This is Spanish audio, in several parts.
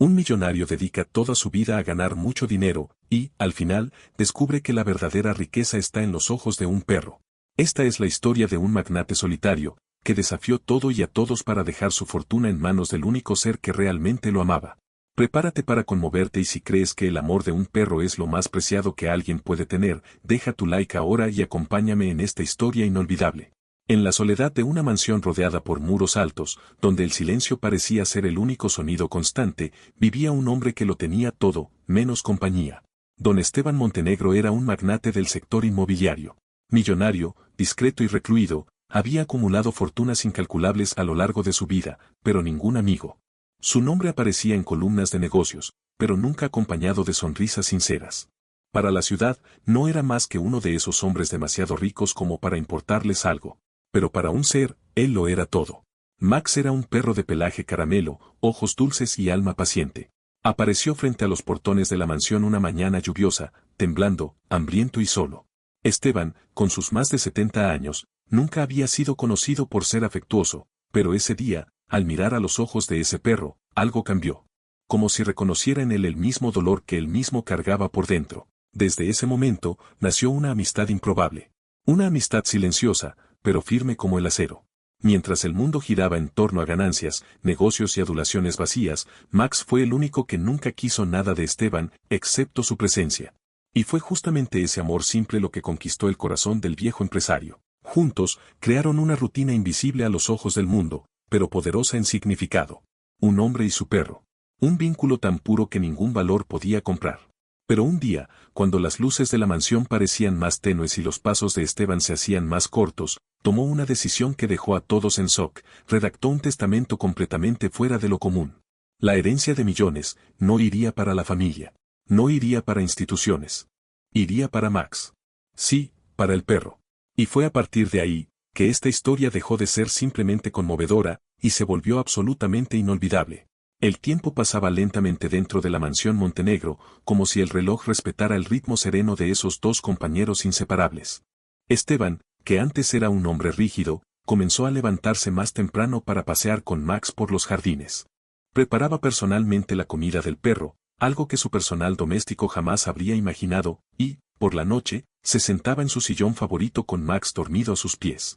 Un millonario dedica toda su vida a ganar mucho dinero, y, al final, descubre que la verdadera riqueza está en los ojos de un perro. Esta es la historia de un magnate solitario, que desafió todo y a todos para dejar su fortuna en manos del único ser que realmente lo amaba. Prepárate para conmoverte y si crees que el amor de un perro es lo más preciado que alguien puede tener, deja tu like ahora y acompáñame en esta historia inolvidable. En la soledad de una mansión rodeada por muros altos, donde el silencio parecía ser el único sonido constante, vivía un hombre que lo tenía todo, menos compañía. Don Esteban Montenegro era un magnate del sector inmobiliario. Millonario, discreto y recluido, había acumulado fortunas incalculables a lo largo de su vida, pero ningún amigo. Su nombre aparecía en columnas de negocios, pero nunca acompañado de sonrisas sinceras. Para la ciudad, no era más que uno de esos hombres demasiado ricos como para importarles algo. Pero para un ser, él lo era todo. Max era un perro de pelaje caramelo, ojos dulces y alma paciente. Apareció frente a los portones de la mansión una mañana lluviosa, temblando, hambriento y solo. Esteban, con sus más de 70 años, nunca había sido conocido por ser afectuoso, pero ese día, al mirar a los ojos de ese perro, algo cambió. Como si reconociera en él el mismo dolor que él mismo cargaba por dentro. Desde ese momento, nació una amistad improbable. Una amistad silenciosa, pero firme como el acero. Mientras el mundo giraba en torno a ganancias, negocios y adulaciones vacías, Max fue el único que nunca quiso nada de Esteban, excepto su presencia. Y fue justamente ese amor simple lo que conquistó el corazón del viejo empresario. Juntos, crearon una rutina invisible a los ojos del mundo, pero poderosa en significado. Un hombre y su perro. Un vínculo tan puro que ningún valor podía comprar. Pero un día, cuando las luces de la mansión parecían más tenues y los pasos de Esteban se hacían más cortos, tomó una decisión que dejó a todos en shock, redactó un testamento completamente fuera de lo común. La herencia de millones no iría para la familia, no iría para instituciones. Iría para Max. Sí, para el perro. Y fue a partir de ahí, que esta historia dejó de ser simplemente conmovedora, y se volvió absolutamente inolvidable. El tiempo pasaba lentamente dentro de la mansión Montenegro, como si el reloj respetara el ritmo sereno de esos dos compañeros inseparables. Esteban, que antes era un hombre rígido, comenzó a levantarse más temprano para pasear con Max por los jardines. Preparaba personalmente la comida del perro, algo que su personal doméstico jamás habría imaginado, y, por la noche, se sentaba en su sillón favorito con Max dormido a sus pies.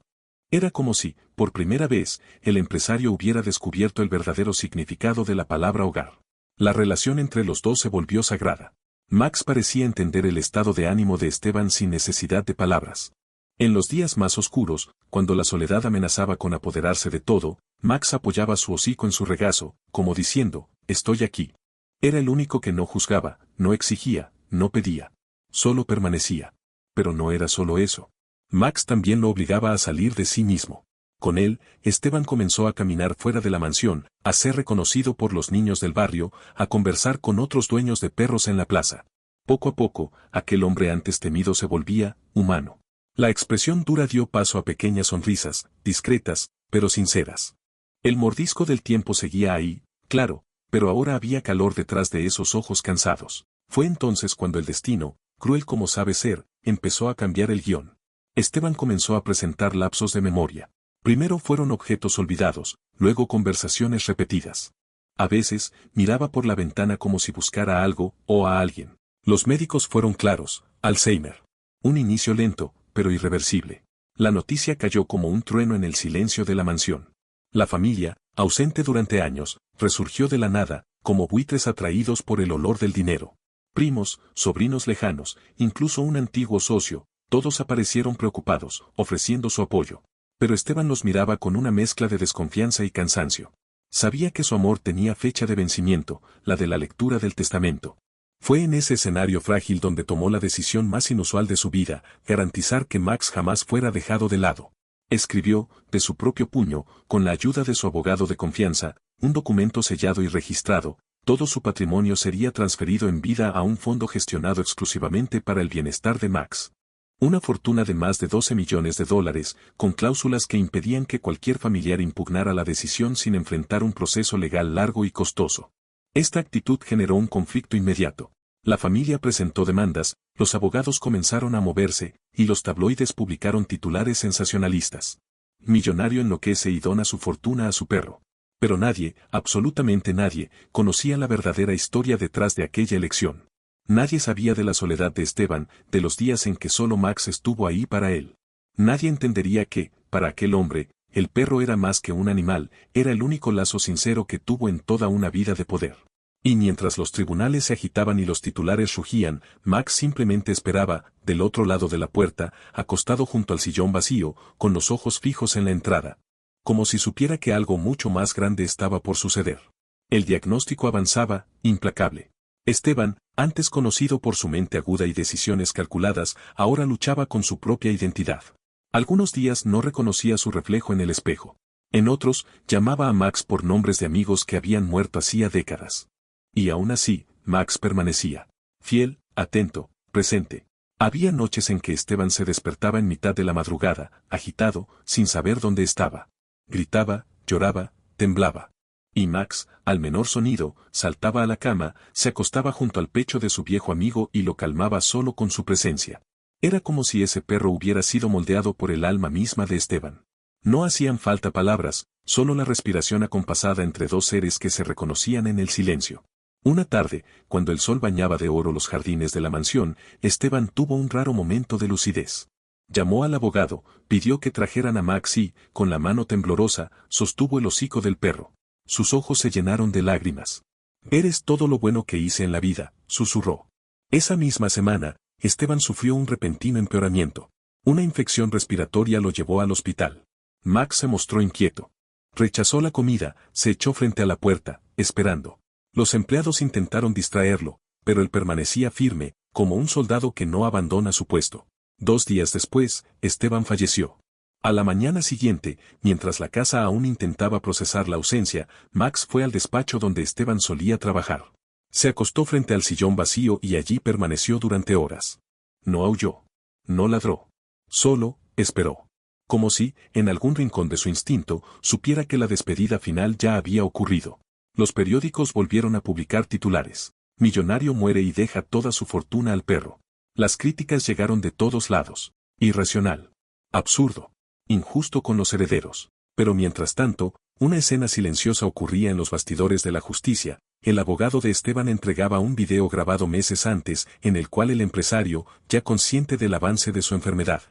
Era como si, por primera vez, el empresario hubiera descubierto el verdadero significado de la palabra hogar. La relación entre los dos se volvió sagrada. Max parecía entender el estado de ánimo de Esteban sin necesidad de palabras. En los días más oscuros, cuando la soledad amenazaba con apoderarse de todo, Max apoyaba su hocico en su regazo, como diciendo, «Estoy aquí». Era el único que no juzgaba, no exigía, no pedía. Solo permanecía. Pero no era solo eso. Max también lo obligaba a salir de sí mismo. Con él, Esteban comenzó a caminar fuera de la mansión, a ser reconocido por los niños del barrio, a conversar con otros dueños de perros en la plaza. Poco a poco, aquel hombre antes temido se volvía humano. La expresión dura dio paso a pequeñas sonrisas, discretas, pero sinceras. El mordisco del tiempo seguía ahí, claro, pero ahora había calor detrás de esos ojos cansados. Fue entonces cuando el destino, cruel como sabe ser, empezó a cambiar el guión. Esteban comenzó a presentar lapsos de memoria. Primero fueron objetos olvidados, luego conversaciones repetidas. A veces, miraba por la ventana como si buscara algo, o a alguien. Los médicos fueron claros, Alzheimer. Un inicio lento, pero irreversible. La noticia cayó como un trueno en el silencio de la mansión. La familia, ausente durante años, resurgió de la nada, como buitres atraídos por el olor del dinero. Primos, sobrinos lejanos, incluso un antiguo socio, todos aparecieron preocupados, ofreciendo su apoyo. Pero Esteban los miraba con una mezcla de desconfianza y cansancio. Sabía que su amor tenía fecha de vencimiento, la de la lectura del testamento. Fue en ese escenario frágil donde tomó la decisión más inusual de su vida, garantizar que Max jamás fuera dejado de lado. Escribió, de su propio puño, con la ayuda de su abogado de confianza, un documento sellado y registrado. Todo su patrimonio sería transferido en vida a un fondo gestionado exclusivamente para el bienestar de Max. Una fortuna de más de $12 millones, con cláusulas que impedían que cualquier familiar impugnara la decisión sin enfrentar un proceso legal largo y costoso. Esta actitud generó un conflicto inmediato. La familia presentó demandas, los abogados comenzaron a moverse, y los tabloides publicaron titulares sensacionalistas. Millonario enloquece y dona su fortuna a su perro. Pero nadie, absolutamente nadie, conocía la verdadera historia detrás de aquella elección. Nadie sabía de la soledad de Esteban, de los días en que solo Max estuvo ahí para él. Nadie entendería que, para aquel hombre, el perro era más que un animal, era el único lazo sincero que tuvo en toda una vida de poder. Y mientras los tribunales se agitaban y los titulares rugían, Max simplemente esperaba, del otro lado de la puerta, acostado junto al sillón vacío, con los ojos fijos en la entrada. Como si supiera que algo mucho más grande estaba por suceder. El diagnóstico avanzaba, implacable. Esteban, antes conocido por su mente aguda y decisiones calculadas, ahora luchaba con su propia identidad. Algunos días no reconocía su reflejo en el espejo. En otros, llamaba a Max por nombres de amigos que habían muerto hacía décadas. Y aún así, Max permanecía. Fiel, atento, presente. Había noches en que Esteban se despertaba en mitad de la madrugada, agitado, sin saber dónde estaba. Gritaba, lloraba, temblaba. Y Max, al menor sonido, saltaba a la cama, se acostaba junto al pecho de su viejo amigo y lo calmaba solo con su presencia. Era como si ese perro hubiera sido moldeado por el alma misma de Esteban. No hacían falta palabras, solo la respiración acompasada entre dos seres que se reconocían en el silencio. Una tarde, cuando el sol bañaba de oro los jardines de la mansión, Esteban tuvo un raro momento de lucidez. Llamó al abogado, pidió que trajeran a Max y, con la mano temblorosa, sostuvo el hocico del perro. Sus ojos se llenaron de lágrimas. «Eres todo lo bueno que hice en la vida», susurró. Esa misma semana, Esteban sufrió un repentino empeoramiento. Una infección respiratoria lo llevó al hospital. Max se mostró inquieto. Rechazó la comida, se echó frente a la puerta, esperando. Los empleados intentaron distraerlo, pero él permanecía firme, como un soldado que no abandona su puesto. 2 días después, Esteban falleció. A la mañana siguiente, mientras la casa aún intentaba procesar la ausencia, Max fue al despacho donde Esteban solía trabajar. Se acostó frente al sillón vacío y allí permaneció durante horas. No aulló. No ladró. Solo, esperó. Como si, en algún rincón de su instinto, supiera que la despedida final ya había ocurrido. Los periódicos volvieron a publicar titulares. Millonario muere y deja toda su fortuna al perro. Las críticas llegaron de todos lados. Irracional. Absurdo. Injusto con los herederos. Pero mientras tanto, una escena silenciosa ocurría en los bastidores de la justicia. El abogado de Esteban entregaba un video grabado meses antes, en el cual el empresario, ya consciente del avance de su enfermedad,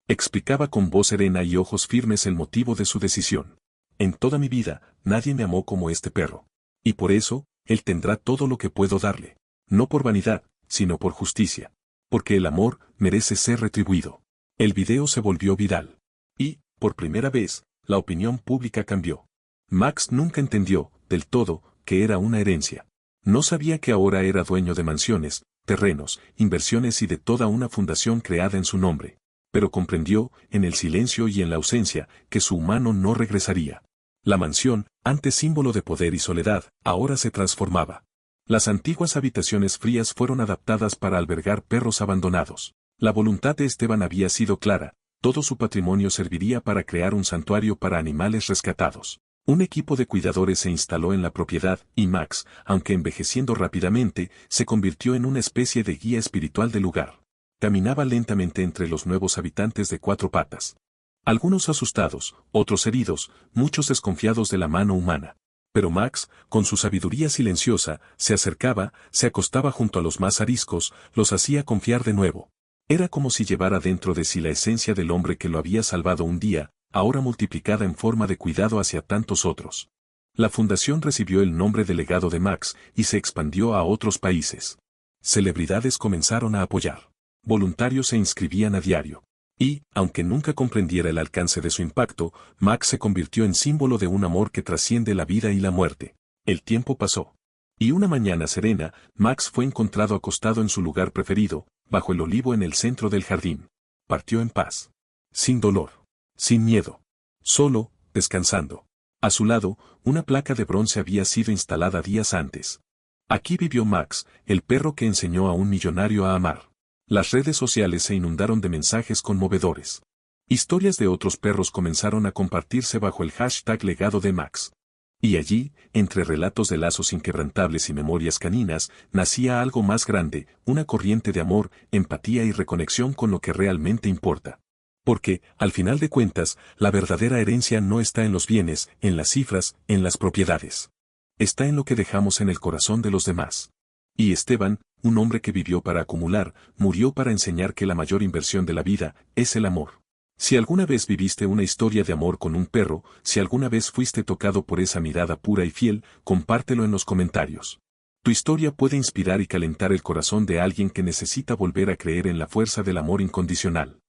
explicaba con voz serena y ojos firmes el motivo de su decisión. En toda mi vida, nadie me amó como este perro. Y por eso, él tendrá todo lo que puedo darle. No por vanidad, sino por justicia. Porque el amor merece ser retribuido. El video se volvió viral. Y, por primera vez, la opinión pública cambió. Max nunca entendió, del todo, que era una herencia. No sabía que ahora era dueño de mansiones, terrenos, inversiones y de toda una fundación creada en su nombre. Pero comprendió, en el silencio y en la ausencia, que su humano no regresaría. La mansión, antes símbolo de poder y soledad, ahora se transformaba. Las antiguas habitaciones frías fueron adaptadas para albergar perros abandonados. La voluntad de Esteban había sido clara, todo su patrimonio serviría para crear un santuario para animales rescatados. Un equipo de cuidadores se instaló en la propiedad y Max, aunque envejeciendo rápidamente, se convirtió en una especie de guía espiritual del lugar. Caminaba lentamente entre los nuevos habitantes de 4 patas. Algunos asustados, otros heridos, muchos desconfiados de la mano humana. Pero Max, con su sabiduría silenciosa, se acercaba, se acostaba junto a los más ariscos, los hacía confiar de nuevo. Era como si llevara dentro de sí la esencia del hombre que lo había salvado un día, ahora multiplicada en forma de cuidado hacia tantos otros. La fundación recibió el nombre de legado de Max y se expandió a otros países. Celebridades comenzaron a apoyar. Voluntarios se inscribían a diario. Y, aunque nunca comprendiera el alcance de su impacto, Max se convirtió en símbolo de un amor que trasciende la vida y la muerte. El tiempo pasó. Y una mañana serena, Max fue encontrado acostado en su lugar preferido, bajo el olivo en el centro del jardín. Partió en paz. Sin dolor. Sin miedo. Solo, descansando. A su lado, una placa de bronce había sido instalada días antes. Aquí vivió Max, el perro que enseñó a un millonario a amar. Las redes sociales se inundaron de mensajes conmovedores. Historias de otros perros comenzaron a compartirse bajo el hashtag legado de Max. Y allí, entre relatos de lazos inquebrantables y memorias caninas, nacía algo más grande, una corriente de amor, empatía y reconexión con lo que realmente importa. Porque, al final de cuentas, la verdadera herencia no está en los bienes, en las cifras, en las propiedades. Está en lo que dejamos en el corazón de los demás. Y Esteban, un hombre que vivió para acumular, murió para enseñar que la mayor inversión de la vida es el amor. Si alguna vez viviste una historia de amor con un perro, si alguna vez fuiste tocado por esa mirada pura y fiel, compártelo en los comentarios. Tu historia puede inspirar y calentar el corazón de alguien que necesita volver a creer en la fuerza del amor incondicional.